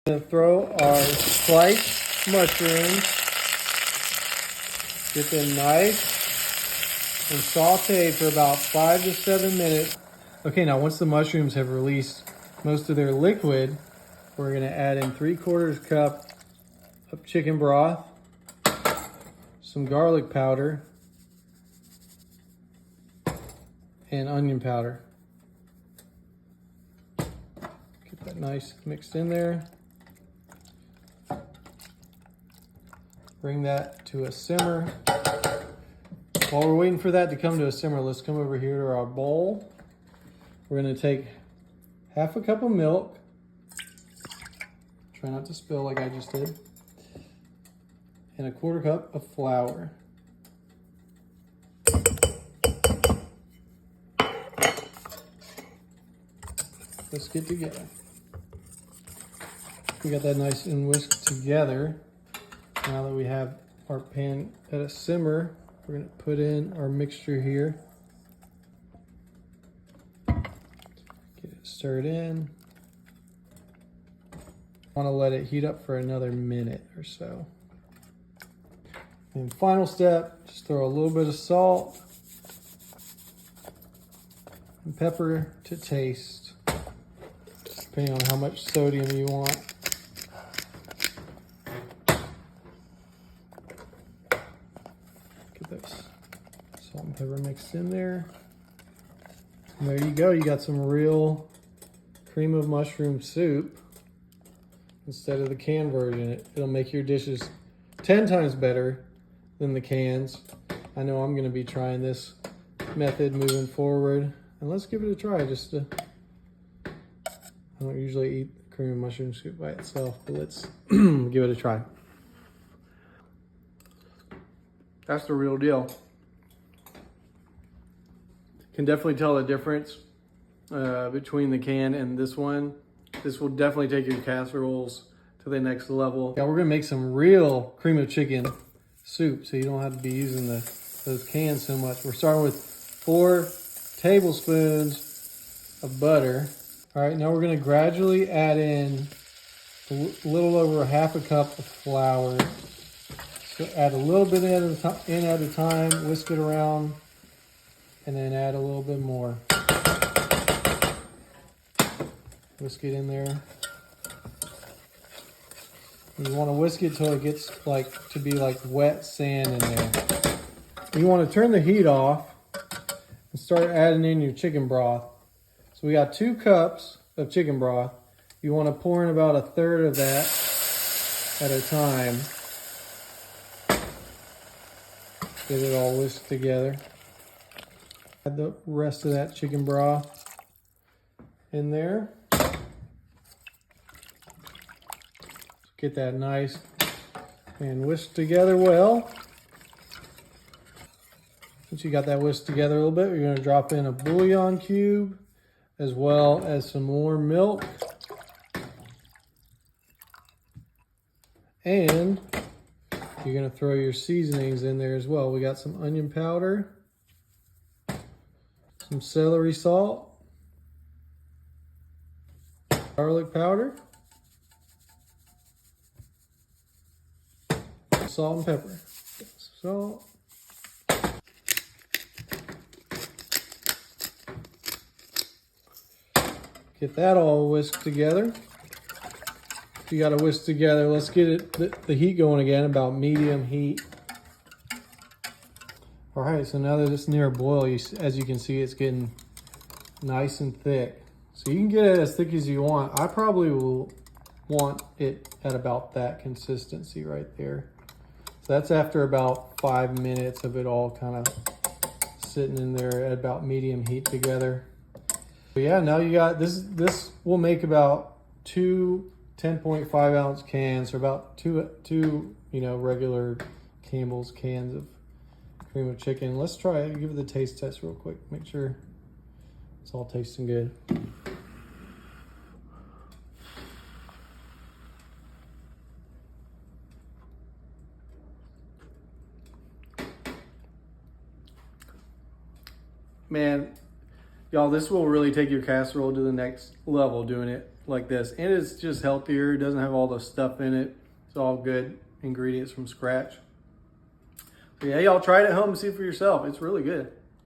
Gonna throw our sliced mushrooms, get them nice and sauteed for about 5 to 7 minutes. Okay, now once the mushrooms have released most of their liquid, we're gonna add in 3/4 cup of chicken broth, some garlic powder, and onion powder. Get that nice mixed in there. Bring that to a simmer. While we're waiting for that to come to a simmer, let's come over here to our bowl. We're gonna take 1/2 cup of milk. Try not to spill like I just did. And 1/4 cup of flour. Let's get together. We got that nice and whisked together. Now that we have our pan at a simmer, we're gonna put in our mixture here. Get it stirred in. Want to let it heat up for another minute or so. And final step, just throw a little bit of salt and pepper to taste, depending on how much sodium you want. Get those salt and pepper mixed in there. And there you go, you got some real cream of mushroom soup instead of the canned version. It'll make your dishes 10 times better than the cans. I know I'm gonna be trying this method moving forward. And let's give it a try just to, I don't usually eat cream of mushroom soup by itself, but let's give it a try. That's the real deal. Can definitely tell the difference between the can and this one. This will definitely take your casseroles to the next level. Yeah, we're gonna make some real cream of chicken soup, so you don't have to be using those cans so much. We're starting with 4 tablespoons of butter. All right, now we're gonna gradually add in a little over 1/2 cup of flour. So add a little bit in at a time, whisk it around, and then add a little bit more. Whisk it in there. You want to whisk it till it gets to be like wet sand in there. You want to turn the heat off and start adding in your chicken broth. So we got 2 cups of chicken broth. You want to pour in about 1/3 of that at a time. Get it all whisked together. Add the rest of that chicken broth in there. Get that nice and whisked together well. Once you got that whisked together a little bit, you're gonna drop in a bouillon cube as well as some more milk. And you're gonna throw your seasonings in there as well. We got some onion powder, some celery salt, garlic powder, salt and pepper. Salt. Get that all whisked together. If you got to whisk together, let's get the heat going again, about medium heat. All right, so now that it's near a boil, as you can see, it's getting nice and thick. So you can get it as thick as you want. I probably will want it at about that consistency right there. So that's after about 5 minutes of it all kind of sitting in there at about medium heat together. But yeah, now you got this. This will make about 2 10.5 ounce cans, or about two regular Campbell's cans of cream of chicken. Let's try it. Give it the taste test real quick. Make sure it's all tasting good. Man, Y'all, this will really take your casserole to the next level doing it like this. And it's just healthier. It doesn't have all the stuff in it. It's all good ingredients from scratch. So yeah, y'all try it at home and see it for yourself. It's really good.